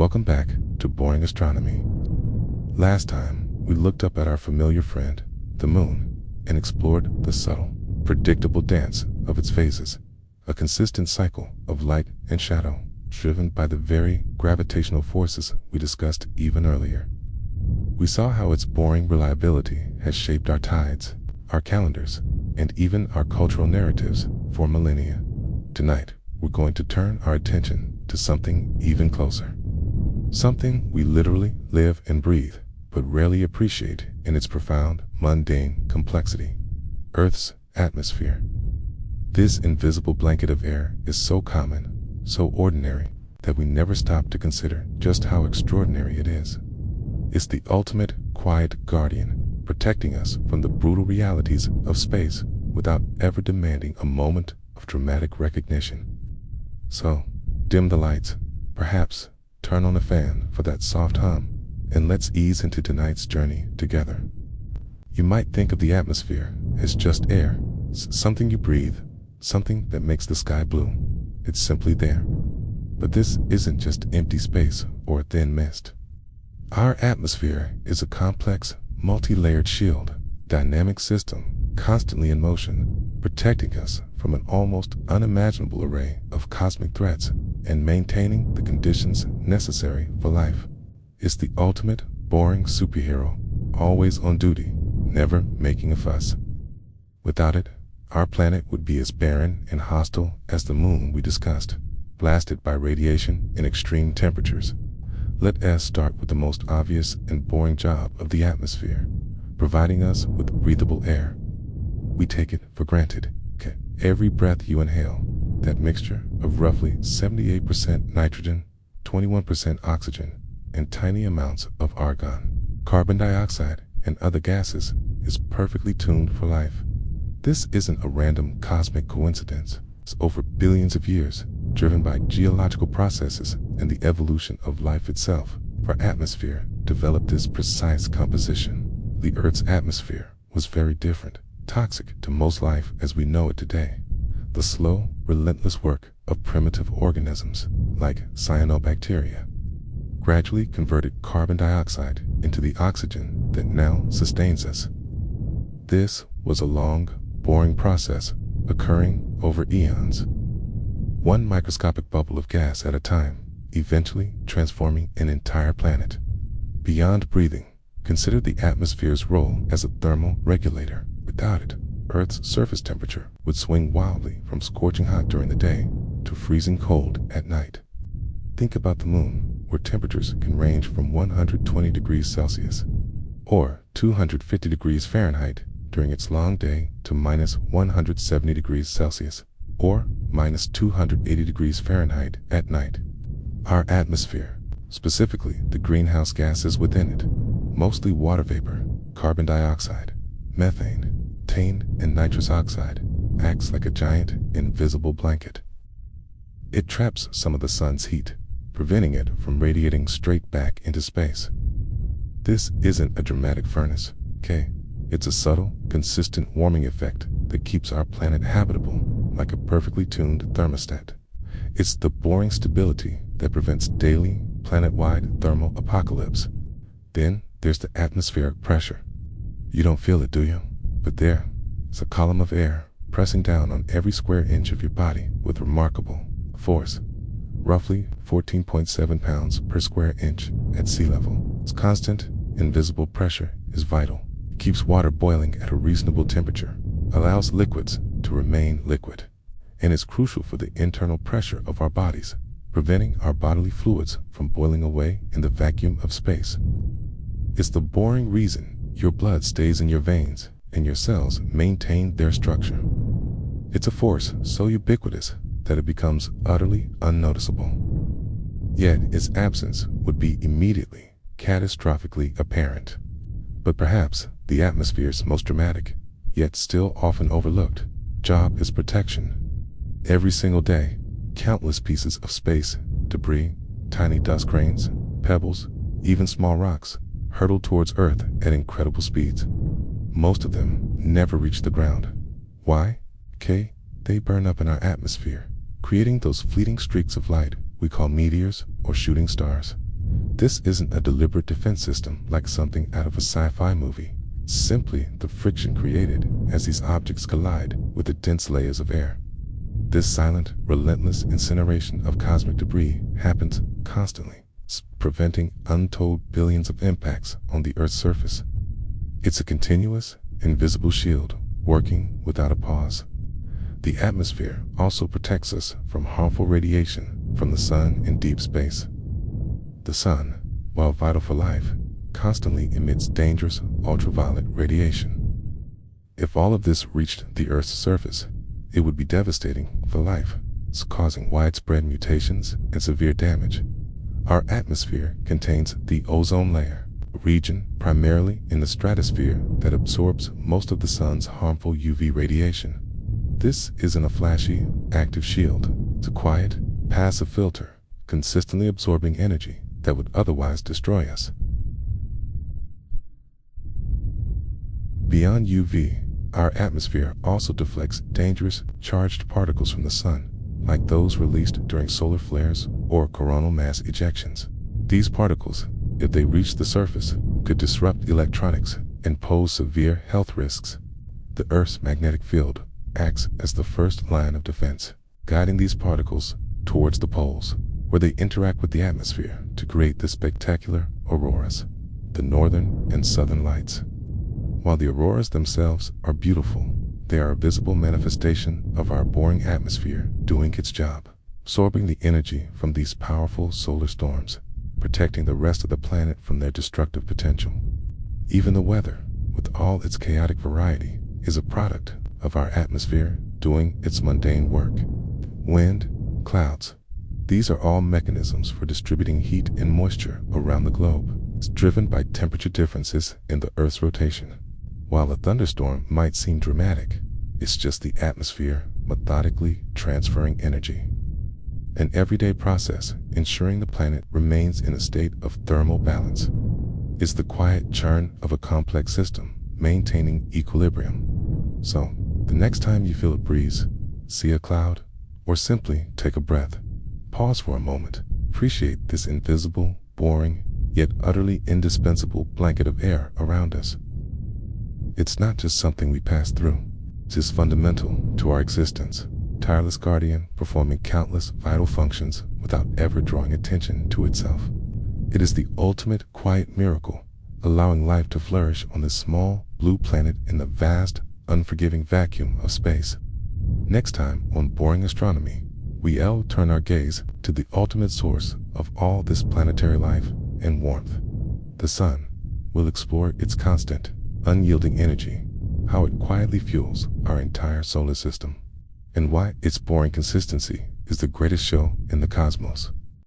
Welcome back to Boring Astronomy. Last time, we looked up at our familiar friend, the Moon, and explored the subtle, predictable dance of its phases, a consistent cycle of light and shadow, driven by the very gravitational forces we discussed even earlier. We saw how its boring reliability has shaped our tides, our calendars, and even our cultural narratives for millennia. Tonight, we're going to turn our attention to something even closer. Something we literally live and breathe, but rarely appreciate in its profound, mundane complexity: Earth's atmosphere. This invisible blanket of air is so common, so ordinary, that we never stop to consider just how extraordinary it is. It's the ultimate quiet guardian, protecting us from the brutal realities of space without ever demanding a moment of dramatic recognition. So, dim the lights, perhaps turn on a fan for that soft hum, and let's ease into tonight's journey together. You might think of the atmosphere as just air, something you breathe, something that makes the sky blue. It's simply there. But this isn't just empty space or a thin mist. Our atmosphere is a complex, multi-layered shield, dynamic system, constantly in motion, protecting us from an almost unimaginable array of cosmic threats and maintaining the conditions necessary for life. It's the ultimate boring superhero, always on duty, never making a fuss. Without it, our planet would be as barren and hostile as the Moon we discussed, blasted by radiation and extreme temperatures. Let us start with the most obvious and boring job of the atmosphere, providing us with breathable air. We take it for granted. Every breath you inhale, that mixture of roughly 78% nitrogen, 21% oxygen, and tiny amounts of argon, carbon dioxide, and other gases, is perfectly tuned for life. This isn't a random cosmic coincidence. It's over billions of years, driven by geological processes and the evolution of life itself. Our atmosphere developed this precise composition. The Earth's atmosphere was very different, toxic to most life as we know it today. The slow, relentless work of primitive organisms, like cyanobacteria, gradually converted carbon dioxide into the oxygen that now sustains us. This was a long, boring process occurring over eons, one microscopic bubble of gas at a time, eventually transforming an entire planet. Beyond breathing, consider the atmosphere's role as a thermal regulator. Without it, Earth's surface temperature would swing wildly from scorching hot during the day to freezing cold at night. Think about the Moon, where temperatures can range from 120 degrees Celsius or 250 degrees Fahrenheit during its long day to minus 170 degrees Celsius or minus 280 degrees Fahrenheit at night. Our atmosphere, specifically the greenhouse gases within it, mostly water vapor, carbon dioxide, methane, and nitrous oxide, acts like a giant, invisible blanket. It traps some of the sun's heat, preventing it from radiating straight back into space. This isn't a dramatic furnace, It's a subtle, consistent warming effect that keeps our planet habitable, like a perfectly tuned thermostat. It's the boring stability that prevents daily, planet-wide thermal apocalypse. Then there's the atmospheric pressure. You don't feel it, do you? But there's a column of air pressing down on every square inch of your body with remarkable force, roughly 14.7 pounds per square inch at sea level. Its constant, invisible pressure is vital. It keeps water boiling at a reasonable temperature, allows liquids to remain liquid, and is crucial for the internal pressure of our bodies, preventing our bodily fluids from boiling away in the vacuum of space. It's the boring reason your blood stays in your veins and your cells maintain their structure. It's a force so ubiquitous that it becomes utterly unnoticeable. Yet its absence would be immediately, catastrophically apparent. But perhaps the atmosphere's most dramatic, yet still often overlooked, job is protection. Every single day, countless pieces of space, debris, tiny dust grains, pebbles, even small rocks, hurtle towards Earth at incredible speeds. Most of them never reach the ground. Why? They burn up in our atmosphere, creating those fleeting streaks of light we call meteors or shooting stars. This isn't a deliberate defense system like something out of a sci-fi movie. It's simply the friction created as these objects collide with the dense layers of air. This silent, relentless incineration of cosmic debris happens constantly, preventing untold billions of impacts on the Earth's surface. It's a continuous, invisible shield, working without a pause. The atmosphere also protects us from harmful radiation from the sun in deep space. The sun, while vital for life, constantly emits dangerous ultraviolet radiation. If all of this reached the Earth's surface, it would be devastating for life, causing widespread mutations and severe damage. Our atmosphere contains the ozone layer, a region primarily in the stratosphere that absorbs most of the sun's harmful UV radiation. This isn't a flashy, active shield. It's a quiet, passive filter, consistently absorbing energy that would otherwise destroy us. Beyond UV, our atmosphere also deflects dangerous, charged particles from the sun, like those released during solar flares or coronal mass ejections. These particles, if they reach the surface, could disrupt electronics and pose severe health risks. The Earth's magnetic field acts as the first line of defense, guiding these particles towards the poles, where they interact with the atmosphere to create the spectacular auroras, the northern and southern lights. While the auroras themselves are beautiful, they are a visible manifestation of our boring atmosphere doing its job, absorbing the energy from these powerful solar storms, protecting the rest of the planet from their destructive potential. Even the weather, with all its chaotic variety, is a product of our atmosphere doing its mundane work. Wind, clouds, these are all mechanisms for distributing heat and moisture around the globe. It's driven by temperature differences in the Earth's rotation. While a thunderstorm might seem dramatic, it's just the atmosphere methodically transferring energy. An everyday process ensuring the planet remains in a state of thermal balance. It's the quiet churn of a complex system, maintaining equilibrium. So, the next time you feel a breeze, see a cloud, or simply take a breath, pause for a moment. Appreciate this invisible, boring, yet utterly indispensable blanket of air around us. It's not just something we pass through. It is fundamental to our existence, tireless guardian performing countless vital functions without ever drawing attention to itself. It is the ultimate quiet miracle, allowing life to flourish on this small, blue planet in the vast, unforgiving vacuum of space. Next time on Boring Astronomy, we'll turn our gaze to the ultimate source of all this planetary life and warmth. The sun. We'll explore its constant, unyielding energy, how it quietly fuels our entire solar system, and why its boring consistency is the greatest show in the cosmos.